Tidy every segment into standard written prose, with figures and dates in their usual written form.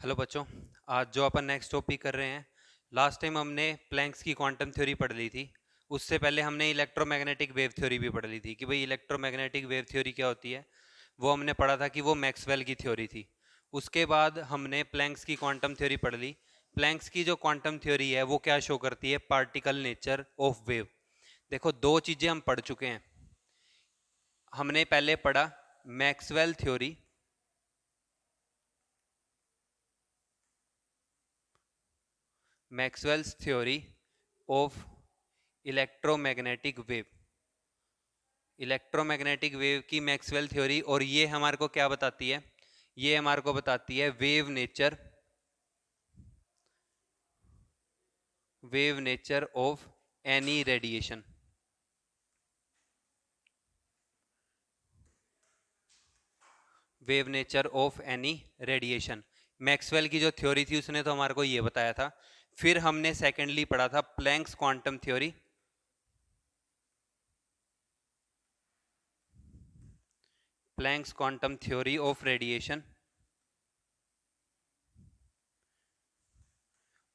Hello बच्चों, आज जो अपन नेक्स्ट टॉपिक कर रहे हैं, लास्ट टाइम हमने प्लैंक्स की क्वांटम थ्योरी पढ़ ली थी। उससे पहले हमने इलेक्ट्रोमैग्नेटिक वेव थ्योरी भी पढ़ ली थी कि भाई इलेक्ट्रोमैग्नेटिक वेव थ्योरी क्या होती है। वो हमने पढ़ा था कि वो मैक्सवेल की थ्योरी थी। उसके बाद हमने प्लैंक्स की क्वांटम थ्योरी पढ़ ली। प्लैंक्स की जो क्वांटम थ्योरी है वो क्या शो करती है? Particle nature of wave. देखो, दो चीजें हम पढ़ चुके हैं। हमने पहले पढ़ा Maxwell theory, Maxwell's theory of electromagnetic wave. Electromagnetic wave की मैक्सवेल थ्योरी, और ये हमारे को क्या बताती है? ये हमारे को बताती है wave nature of any radiation. Wave nature of any radiation, Maxwell की जो थ्योरी थी उसने तो हमारे को ये बताया था। फिर हमने सेकेंडली पढ़ा था Planck's quantum theory. Planck's quantum theory of radiation,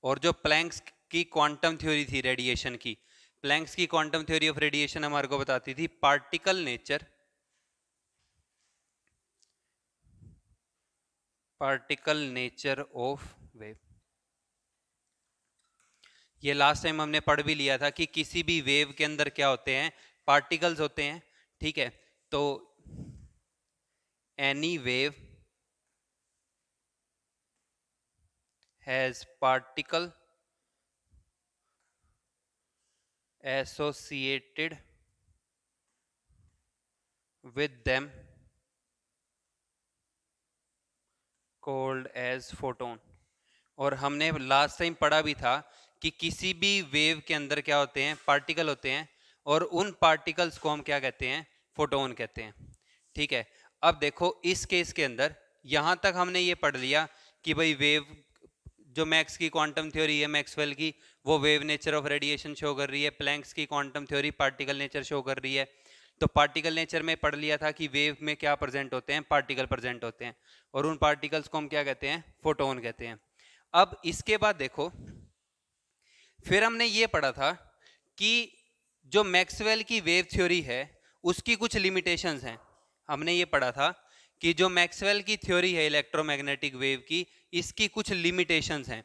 और जो प्लैंक्स की क्वांटम थ्योरी थी रेडिएशन की, प्लैंक्स की क्वांटम थ्योरी ऑफ रेडिएशन हमारे को बताती थी पार्टिकल नेचर ऑफ वेव। ये लास्ट टाइम हमने पढ़ भी लिया था कि किसी भी वेव के अंदर क्या होते हैं? पार्टिकल्स होते हैं। ठीक है, तो any wave has particle associated with them called as photon. और हमने लास्ट टाइम पढ़ा भी था कि किसी भी वेव के अंदर क्या होते हैं? पार्टिकल होते हैं, और उन पार्टिकल्स को हम क्या कहते हैं? फोटोन कहते हैं। ठीक है, अब देखो इस केस के अंदर यहां तक हमने ये पढ़ लिया कि भाई वेव, जो मैक्स की क्वांटम थ्योरी है मैक्सवेल की, वो wave nature of radiation show कर रही है। प्लैंक्स की quantum theory particle nature show कर रही है। तो पार्टिकल नेचर में पढ़ लिया था कि वेव में क्या प्रेजेंट होते हैं? पार्टिकल प्रेजेंट होते हैं, और उन पार्टिकल्स को हम क्या कहते हैं? फोटोन कहते हैं। अब इसके बाद देखो, फिर हमने ये पढ़ा था कि जो मैक्सवेल की वेव थ्योरी है उसकी कुछ लिमिटेशंस हैं। हमने ये पढ़ा था कि जो मैक्सवेल की थ्योरी है इलेक्ट्रोमैग्नेटिक वेव की, इसकी कुछ लिमिटेशंस हैं।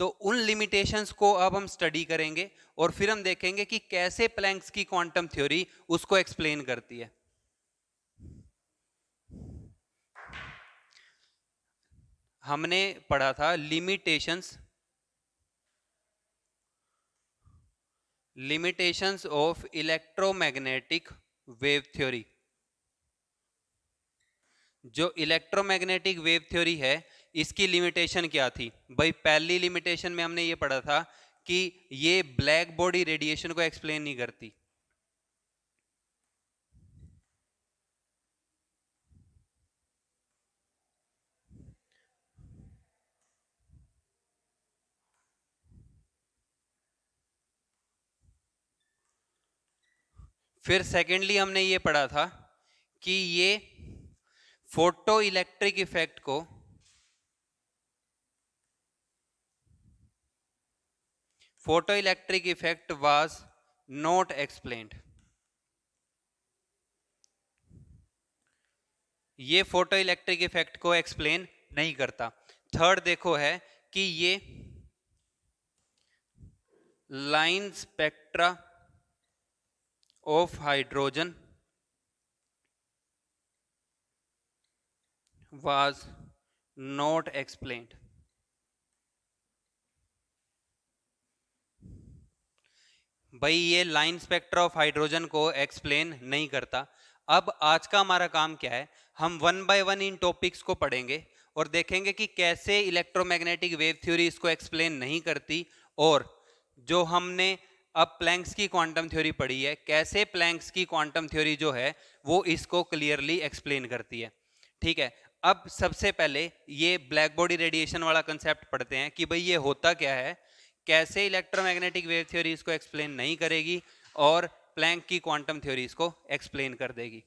तो उन लिमिटेशंस को अब हम स्टडी करेंगे, और फिर हम देखेंगे कि कैसे प्लैंक्स की क्वांटम थ्योरी उसको एक्सप्लेन करती है। हमने पढ़ा था limitations of electromagnetic wave theory. जो इलेक्ट्रोमैग्नेटिक वेव थ्योरी है इसकी लिमिटेशन क्या थी भाई? पहली लिमिटेशन में हमने ये पढ़ा था कि ये ब्लैक बॉडी रेडिएशन को एक्सप्लेन नहीं करती। फिर सेकेंडली हमने ये पढ़ा था कि ये फोटो इलेक्ट्रिक इफेक्ट को photo electric effect was not explained. ये फोटो इलेक्ट्रिक इफेक्ट को एक्सप्लेन नहीं करता। थर्ड देखो है कि ये line spectra of hydrogen was not explained। भाई ये लाइन स्पेक्ट्रा ऑफ हाइड्रोजन को एक्सप्लेन नहीं करता। अब आज का हमारा काम क्या है? हम one by one in topics को पढ़ेंगे और देखेंगे कि कैसे इलेक्ट्रोमैग्नेटिक वेव थ्योरी इसको एक्सप्लेन नहीं करती, और जो हमने अब प्लैंक्स की क्वांटम थ्योरी पढ़ी है, कैसे प्लैंक्स की क्वांटम थ्योरी जो है वो इसको क्लियरली एक्सप्लेन करती है। ठीक है, अब सबसे पहले ये ब्लैक बॉडी रेडिएशन वाला कंसेप्ट पढ़ते हैं कि भाई ये होता क्या है, कैसे इलेक्ट्रोमैग्नेटिक वेव थ्योरी इसको एक्सप्लेन नहीं करेगी, और प्लैंक की क्वांटम थ्योरी इसको एक्सप्लेन कर देगी।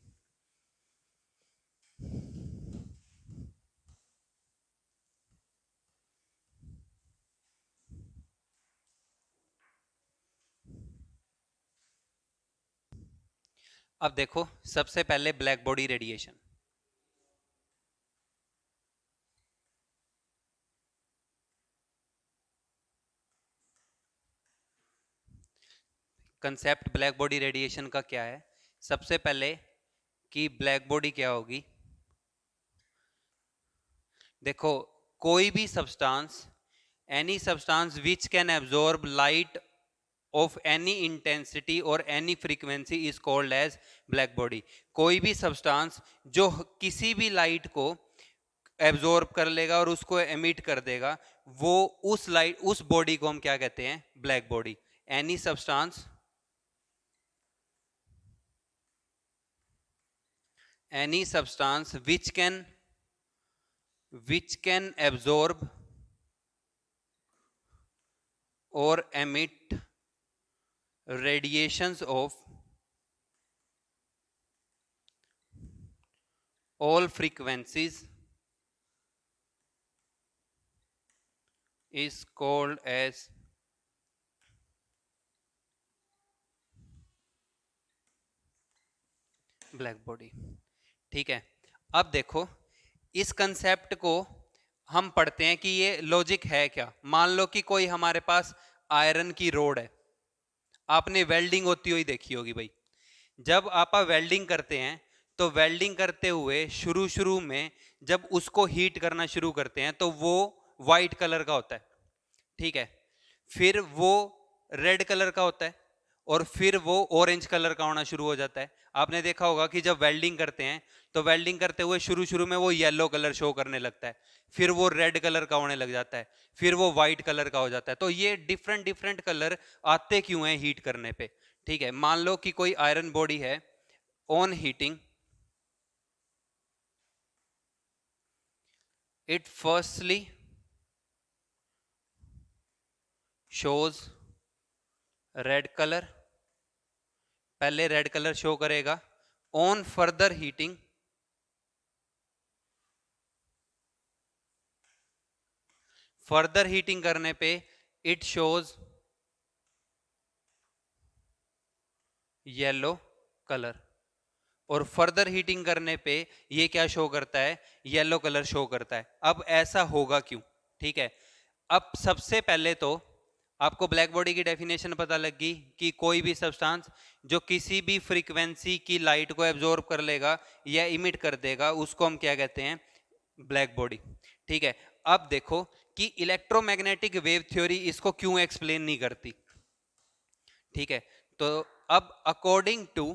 अब देखो सबसे पहले black body radiation. Concept black body radiation का क्या है? सबसे पहले कि ब्लैक बॉडी क्या होगी। देखो कोई भी substance, any substance which can absorb light of any intensity और any frequency is called as black body. कोई भी सब्सटेंस जो किसी भी लाइट को एब्जॉर्ब कर लेगा और उसको एमिट कर देगा, वो उस लाइट, उस बॉडी को हम क्या कहते हैं? Black body. Any substance, any substance which can absorb or emit radiations of all frequencies is called as black body. ठीक है, अब देखो इस कंसेप्ट को हम पढ़ते हैं कि ये लॉजिक है क्या। मान लो कि कोई हमारे पास आयरन की रोड है, आपने वेल्डिंग होती हुई देखी होगी भाई। जब आप वेल्डिंग करते हैं तो वेल्डिंग करते हुए शुरू शुरू में जब उसको हीट करना शुरू करते हैं तो वो वाइट कलर का होता है, ठीक है। फिर वो रेड कलर का होता है और फिर वो ऑरेंज कलर का होना शुरू हो जाता है। आपने देखा होगा कि जब वेल्डिंग करते हैं तो वेल्डिंग करते हुए शुरू शुरू में वो येलो कलर शो करने लगता है, फिर वो रेड कलर का होने लग जाता है, फिर वो व्हाइट कलर का हो जाता है। तो ये डिफरेंट डिफरेंट कलर आते क्यों हैं हीट करने पे? ठीक है, मान लो कि कोई आयरन बॉडी है, on heating it firstly shows red colour, पहले रेड कलर शो करेगा। ऑन फर्दर हीटिंग करने पे इट शोज येलो कलर, और फर्दर हीटिंग करने पे ये क्या शो करता है? येलो कलर शो करता है। अब ऐसा होगा क्यों? ठीक है, अब सबसे पहले तो आपको ब्लैक बॉडी की डेफिनेशन पता लगी कि कोई भी सब्सटेंस जो किसी भी फ्रीक्वेंसी की लाइट को एब्जॉर्ब कर लेगा या इमिट कर देगा, उसको हम क्या कहते हैं? Black body. ठीक है, अब देखो कि इलेक्ट्रोमैग्नेटिक वेव थ्योरी इसको क्यों एक्सप्लेन नहीं करती। ठीक है, तो अब according to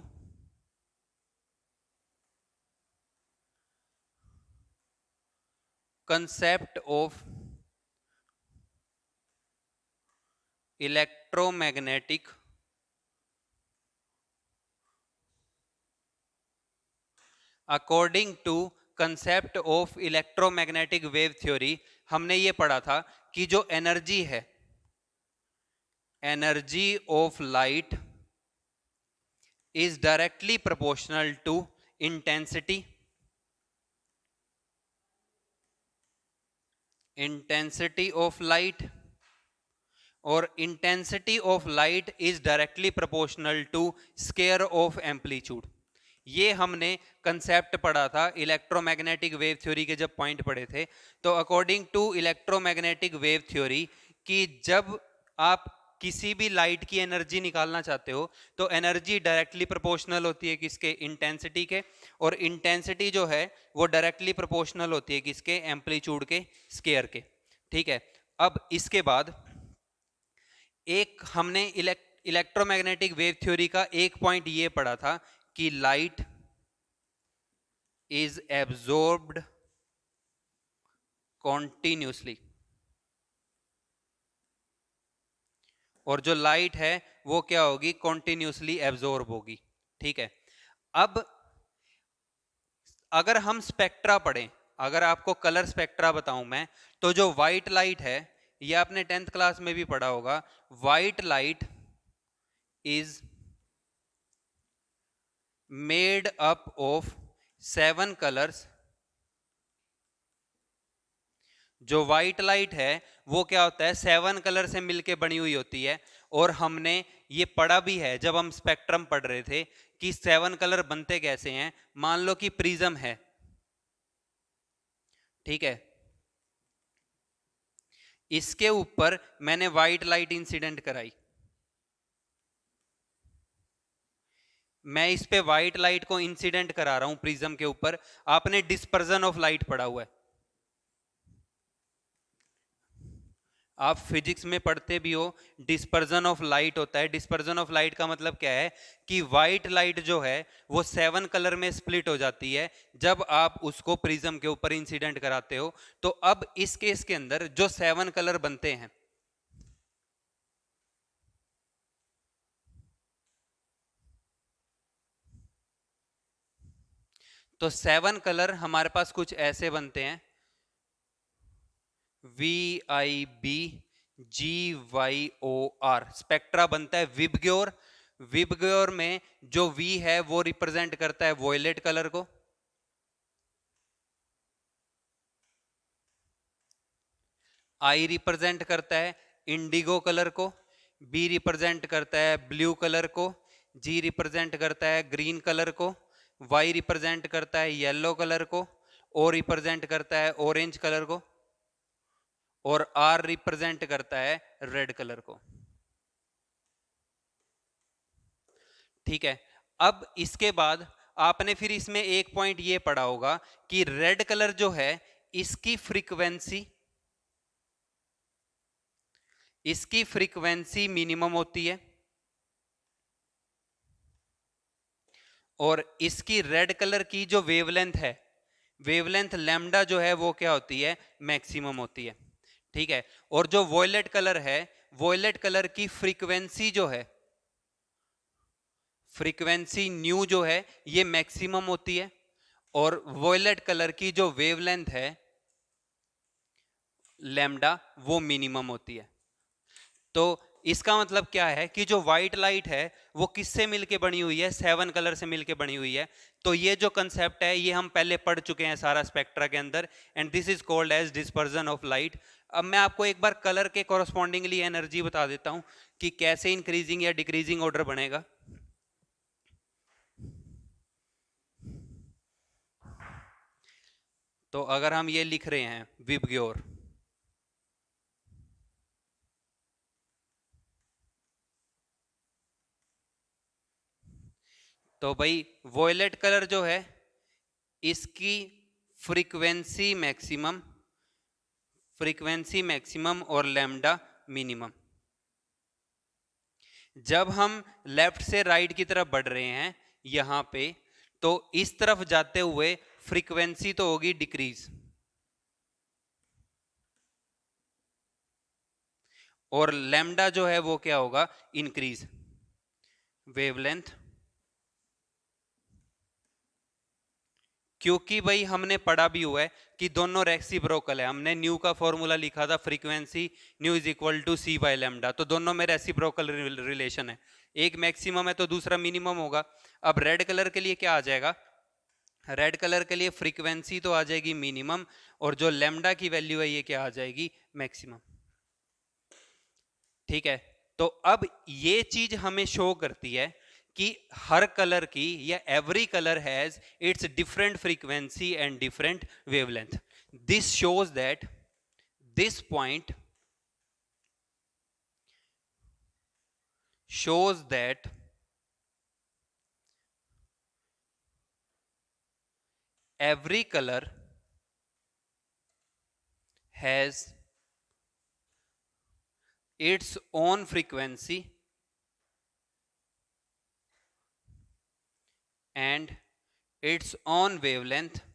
concept of electromagnetic according to concept of electromagnetic wave theory, हमने ये पढ़ा था कि जो एनर्जी है, energy of light is directly proportional to intensity of light, और intensity of light is directly proportional to square of amplitude. ये हमने कंसेप्ट पढ़ा था इलेक्ट्रोमैग्नेटिक वेव थ्योरी के जब पॉइंट पढ़े थे। तो according to electromagnetic wave theory कि जब आप किसी भी लाइट की एनर्जी निकालना चाहते हो तो एनर्जी डायरेक्टली प्रोपोर्शनल होती है किसके? इंटेंसिटी के, और इंटेंसिटी जो है वो डायरेक्टली प्रोपोर्शनल होती है किसके? एम्पलीट्यूड के स्क्वायर के। ठीक है, अब इसके बाद एक हमने इलेक्ट्रोमैग्नेटिक वेव थ्योरी का एक पॉइंट ये पढ़ा था कि लाइट इज एब्जॉर्ब्ड कॉन्टिन्यूसली, और जो लाइट है वो क्या होगी? कॉन्टिन्यूसली एब्जॉर्ब होगी। ठीक है, अब अगर हम स्पेक्ट्रा पढ़ें, अगर आपको कलर स्पेक्ट्रा बताऊं मैं, तो जो व्हाइट लाइट है, ये आपने 10th क्लास में भी पढ़ा होगा, white light is made up of 7 colours. जो व्हाइट लाइट है वो क्या होता है? 7 कलर से मिलके बनी हुई होती है। और हमने ये पढ़ा भी है जब हम स्पेक्ट्रम पढ़ रहे थे कि 7 कलर बनते कैसे हैं। मान लो कि प्रिज्म है, ठीक है, इसके ऊपर मैंने व्हाइट लाइट इंसिडेंट कराई, मैं इस पे व्हाइट लाइट को इंसिडेंट करा रहा हूं प्रिज्म के ऊपर। आपने डिस्पर्जन ऑफ लाइट पढ़ा हुआ है, आप फिजिक्स में पढ़ते भी हो, डिस्पर्जन ऑफ लाइट होता है। डिस्पर्जन ऑफ लाइट का मतलब क्या है कि व्हाइट लाइट जो है वो 7 कलर में स्प्लिट हो जाती है जब आप उसको प्रिज्म के ऊपर इंसिडेंट कराते हो। तो अब इस केस के अंदर जो 7 कलर बनते हैं, तो 7 कलर हमारे पास कुछ ऐसे बनते हैं, VIBGYOR स्पेक्ट्रा बनता है विबग्योर। विबग्योर में जो V है वो रिप्रेजेंट करता है वॉयलेट कलर को, I रिप्रेजेंट करता है इंडिगो कलर को, B रिप्रेजेंट करता है ब्लू कलर को, G रिप्रेजेंट करता है ग्रीन कलर को, Y रिप्रेजेंट करता है येलो कलर को, O रिप्रेजेंट करता है ऑरेंज कलर को, और R रिप्रेजेंट करता है रेड कलर को। ठीक है, अब इसके बाद आपने फिर इसमें एक पॉइंट ये पढ़ा होगा कि रेड कलर जो है इसकी फ्रीक्वेंसी मिनिमम होती है, और इसकी रेड कलर की जो वेवलेंथ है, वेवलेंथ लैम्डा जो है वो क्या होती है, मैक्सिमम होती है। ठीक है, और जो वॉयलेट कलर है, वॉयलेट कलर की फ्रीक्वेंसी जो है, फ्रीक्वेंसी न्यू जो है ये मैक्सिमम होती है, और वॉयलेट कलर की जो वेवलेंथ है लैम्डा वो मिनिमम होती है। तो इसका मतलब क्या है कि जो व्हाइट लाइट है वो किससे मिलके बनी हुई है, 7 कलर से मिलके बनी हुई है। तो ये जो कंसेप्ट है ये हम पहले पढ़ चुके हैं सारा स्पेक्ट्रा के अंदर, and this is called as dispersion of light. अब मैं आपको एक बार कलर के कॉरस्पॉन्डिंगली एनर्जी बता देता हूं कि कैसे इंक्रीजिंग या डिक्रीजिंग ऑर्डर बनेगा। तो अगर हम ये लिख रहे हैं विबग्योर, तो भाई वॉयलेट कलर जो है इसकी फ्रीक्वेंसी मैक्सिमम और लैम्डा मिनिमम। जब हम लेफ्ट से राइट की तरफ बढ़ रहे हैं यहां पे, तो इस तरफ जाते हुए फ्रीक्वेंसी तो होगी डिक्रीज, और लैम्डा जो है वो क्या होगा, इंक्रीज। वेवलेंथ, क्योंकि भाई हमने पढ़ा भी हुआ है कि दोनों रेसिप्रोकल है। हमने न्यू का फॉर्मूला लिखा था, frequency nu is equal to c by lambda, तो दोनों में रेसिप्रोकल रिलेशन है, एक मैक्सिमम है तो दूसरा मिनिमम होगा। अब रेड कलर के लिए क्या आ जाएगा, रेड कलर के लिए फ्रीक्वेंसी तो आ जाएगी मिनिमम, और जो लैम्डा की वैल्यू है ये क्या आ जाएगी, मैक्सिमम। ठीक है, तो अब ये चीज हमें शो करती है कि हर कलर की, या every colour has its different frequency and different wavelength. This shows that, this point shows that every color has its own frequency and its own wavelength.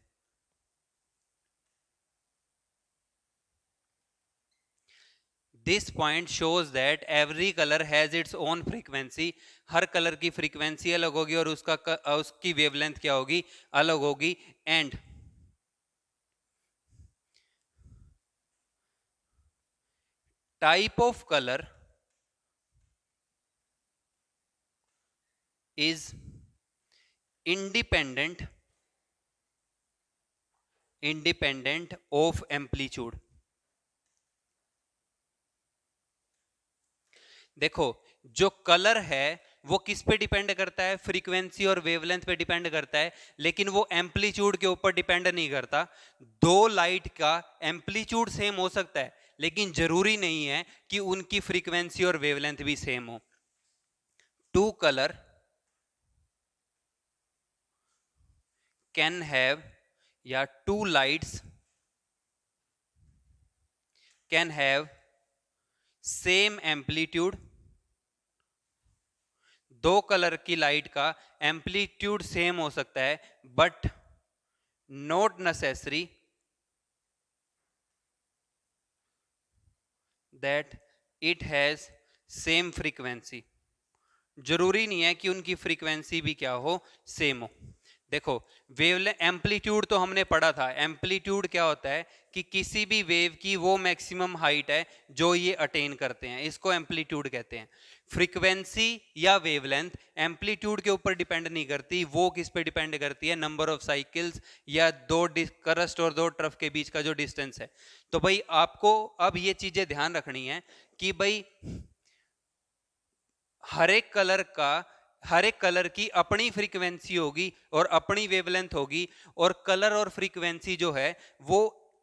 This point shows that every color has its own frequency. Her colour की frequency अलग होगी और उसकी wavelength क्या होगी, अलग होगी। And type of color is independent of amplitude। देखो, जो कलर है वो किस पे डिपेंड करता है? फ्रीक्वेंसी और वेवलेंथ पे डिपेंड करता है, लेकिन वो एम्पलीट्यूड के ऊपर डिपेंड नहीं करता। दो लाइट का एम्पलीट्यूड सेम हो सकता है, लेकिन जरूरी नहीं है कि उनकी फ्रीक्वेंसी और वेवलेंथ भी सेम हो। टू कलर कैन हैव, या two lights can have same amplitude. दो कलर की लाइट का एम्पलीट्यूड सेम हो सकता है, but not necessary that it has same frequency. जरूरी नहीं है कि उनकी फ्रीक्वेंसी भी क्या हो, सेम हो। देखो, वेवलेंथ एम्पलीट्यूड तो हमने पढ़ा था। एम्पलीट्यूड क्या होता है कि किसी भी वेव की वो मैक्सिमम हाइट है जो ये अटेन करते हैं, इसको एम्पलीट्यूड कहते हैं। फ्रीक्वेंसी या वेवलेंथ एम्पलीट्यूड के ऊपर डिपेंड नहीं करती, वो किस पे डिपेंड करती है? नंबर ऑफ साइकिल्स, या दो करस्ट और दो ट्रफ के बीच का जो डिस्टेंस है। तो भाई आपको अब ये चीजें ध्यान रखनी है कि भाई हर एक कलर की अपनी फ्रीक्वेंसी होगी और अपनी वेवलेंथ होगी, और कलर और फ्रीक्वेंसी जो है वो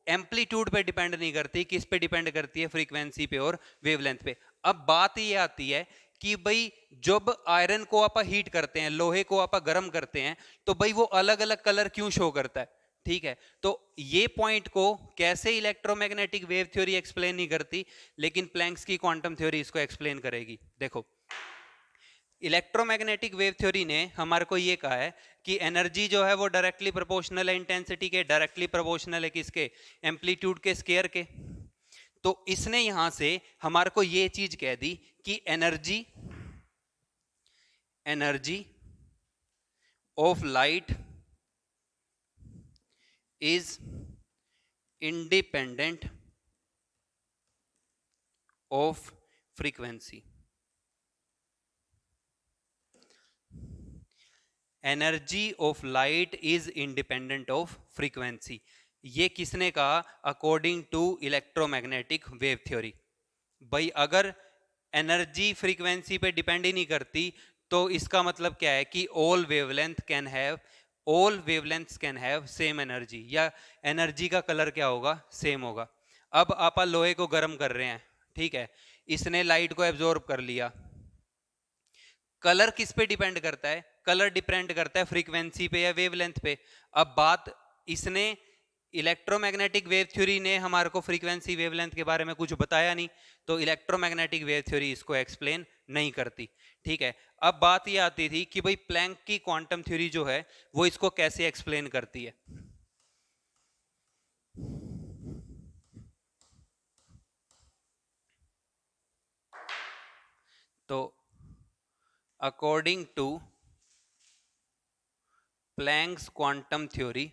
एम्पलीट्यूड पे डिपेंड नहीं करती। किस पे डिपेंड करती है? फ्रीक्वेंसी पे और वेवलेंथ पे। अब बात ये आती है कि भाई जब आयरन को आप हीट करते हैं, लोहे को आप गर्म करते हैं, तो भाई वो अलग अलग कलर क्यों शो करता है? ठीक है, तो ये पॉइंट को कैसे इलेक्ट्रोमैग्नेटिक वेव थ्योरी एक्सप्लेन नहीं करती, लेकिन प्लैंक्स की क्वांटम थ्योरी इसको एक्सप्लेन करेगी। देखो, इलेक्ट्रोमैग्नेटिक वेव थ्योरी ने हमारे को ये कहा है कि एनर्जी जो है वो डायरेक्टली प्रोपोर्शनल है इंटेंसिटी के, डायरेक्टली प्रोपोर्शनल है किसके? एम्पलीट्यूड के स्केयर के। तो इसने यहां से हमारे को ये चीज कह दी कि energy energy of light is independent of frequency. Energy of light is independent of frequency. ये किसने कहा? According to electromagnetic wave theory. भाई अगर एनर्जी फ्रीक्वेंसी पे डिपेंड ही नहीं करती, तो इसका मतलब क्या है कि all wavelengths can have same energy, या एनर्जी का कलर क्या होगा? सेम होगा। अब आप लोहे को गर्म कर रहे हैं, ठीक है, इसने लाइट को एब्जॉर्ब कर लिया। कलर किस पे डिपेंड करता है? कलर डिपेंड करता है फ्रीक्वेंसी पे या वेवलेंथ पे। अब बात, इसने इलेक्ट्रोमैग्नेटिक वेव थ्योरी ने हमारे को फ्रीक्वेंसी वेवलेंथ के बारे में कुछ बताया नहीं, तो इलेक्ट्रोमैग्नेटिक वेव थ्योरी इसको एक्सप्लेन नहीं करती। ठीक है, अब बात ये आती थी कि भाई प्लैंक की क्वांटम थ्योरी जो है वो इसको कैसे एक्सप्लेन करती है। तो according to Planck's quantum theory,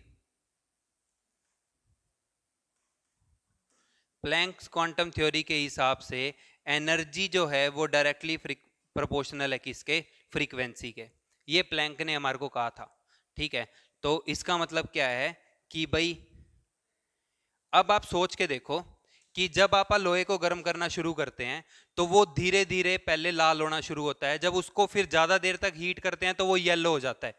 Planck's quantum theory के हिसाब से एनर्जी जो है वो डायरेक्टली प्रोपोर्शनल है किसके? फ्रीक्वेंसी के। ये प्लैंक ने हमारे को कहा था। ठीक है, तो इसका मतलब क्या है कि भाई अब आप सोच के देखो कि जब आप लोहे को गर्म करना शुरू करते हैं तो वो धीरे धीरे पहले लाल होना शुरू होता है। जब उसको फिर ज्यादा देर तक हीट करते हैं तो वो येलो हो जाता है,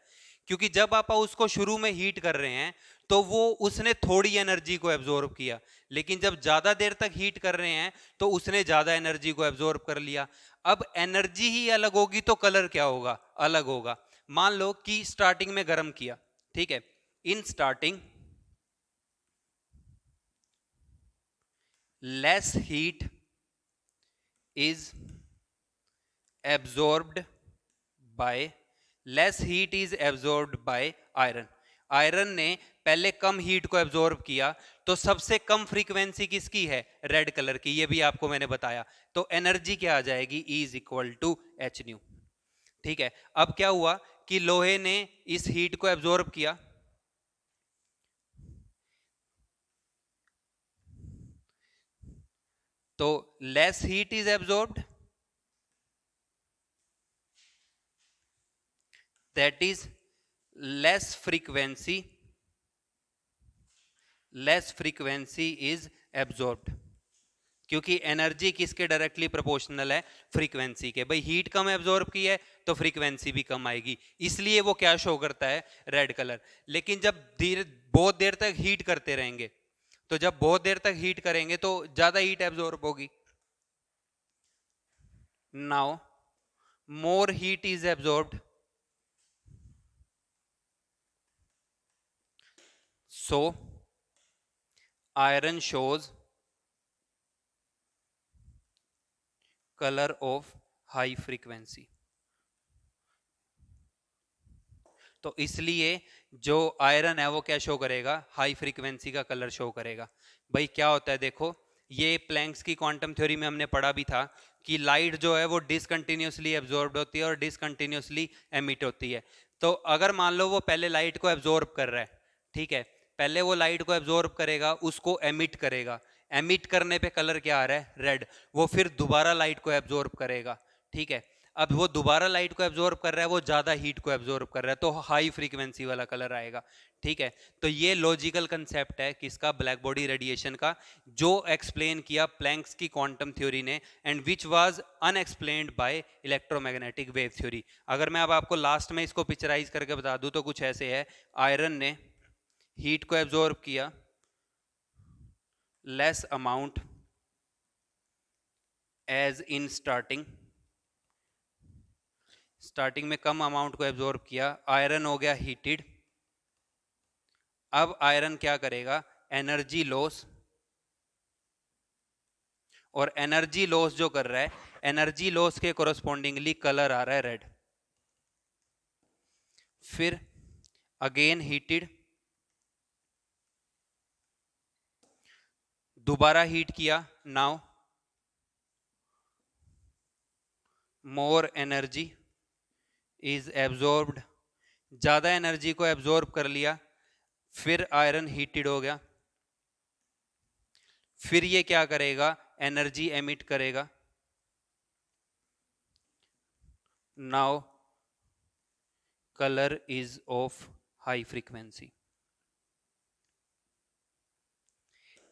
क्योंकि जब आप उसको शुरू में हीट कर रहे हैं तो वो उसने थोड़ी एनर्जी को एब्जॉर्ब किया, लेकिन जब ज्यादा देर तक हीट कर रहे हैं तो उसने ज्यादा एनर्जी को एब्जॉर्ब कर लिया। अब एनर्जी ही अलग होगी तो कलर क्या होगा? अलग होगा। मान लो कि स्टार्टिंग में गर्म किया, ठीक है, in starting less heat is absorbed by less heat is absorbed by iron। Iron ने पहले कम हीट को एब्जॉर्ब किया, तो सबसे कम फ्रीक्वेंसी किसकी है? रेड कलर की। ये भी आपको मैंने बताया। तो एनर्जी क्या आ जाएगी? E is equal to h nu. ठीक है, अब क्या हुआ कि लोहे ने इस हीट को एब्जॉर्ब किया, तो less heat is absorbed, that is less frequency is absorbed। क्योंकि एनर्जी किसके डायरेक्टली प्रोपोर्शनल है, फ्रीक्वेंसी के। भाई हीट कम एब्जॉर्ब की है तो फ्रीक्वेंसी भी कम आएगी, इसलिए वो क्या शो करता है, रेड कलर। लेकिन जब बहुत देर तक हीट करते रहेंगे, तो जब बहुत देर तक हीट करेंगे तो ज्यादा हीट एब्जॉर्ब होगी। Now more heat is absorbed, so iron shows color of high frequency। तो इसलिए जो आयरन है वो क्या शो करेगा, हाई फ्रीक्वेंसी का कलर शो करेगा। भाई क्या होता है देखो, ये प्लैंक्स की क्वांटम थ्योरी में हमने पढ़ा भी था कि लाइट जो है वो डिसकंटिन्यूसली एब्जॉर्ब होती है और डिसकंटिन्यूसली एमिट होती है। तो अगर मान लो वो पहले लाइट को एब्जॉर्ब कर रहा है, ठीक है, पहले वो लाइट को एब्जॉर्ब करेगा, उसको एमिट करेगा, एमिट करने पे कलर क्या आ रहा है, रेड। वो फिर दोबारा लाइट को एब्जॉर्ब करेगा, ठीक है। अब वो दोबारा लाइट को एब्जॉर्ब कर रहा है, वो ज्यादा हीट को एब्जॉर्ब कर रहा है, तो हाई फ्रीक्वेंसी वाला कलर आएगा, ठीक है। तो ये लॉजिकल कंसेप्ट है किसका, ब्लैक बॉडी रेडिएशन का, जो एक्सप्लेन किया प्लैंक्स की क्वांटम थ्योरी ने, and which was unexplained by electromagnetic wave theory. अगर मैं अब आपको लास्ट में इसको पिक्चराइज करके बता दूं तो कुछ ऐसे है, आयरन ने हीट को एब्जॉर्ब किया less amount as in starting में कम अमाउंट को एब्जॉर्ब किया, आयरन हो गया हीटेड। अब आयरन क्या करेगा, एनर्जी लॉस, और एनर्जी लॉस जो कर रहा है, एनर्जी लॉस के कोरस्पॉन्डिंगली कलर आ रहा है रेड। फिर अगेन हीटेड, दोबारा हीट किया, now more energy is absorbed, ज्यादा एनर्जी को एब्जॉर्ब कर लिया, फिर आयरन हीटेड हो गया, फिर ये क्या करेगा, एनर्जी एमिट करेगा, now colour is of high frequency.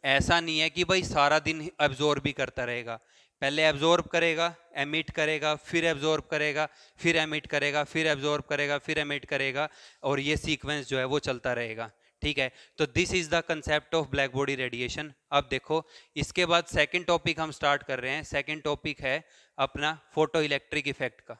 ऐसा नहीं है कि भाई सारा दिन एब्जॉर्ब भी करता रहेगा, पहले एब्जॉर्ब करेगा, एमिट करेगा, फिर एब्जॉर्ब करेगा, फिर एमिट करेगा, फिर एब्जॉर्ब करेगा, फिर एमिट करेगा, और ये सीक्वेंस जो है वो चलता रहेगा, ठीक है। तो this is the concept of black body radiation. अब देखो इसके बाद सेकंड टॉपिक हम स्टार्ट कर रहे हैं। सेकंड टॉपिक है अपना फोटो इलेक्ट्रिक इफेक्ट का।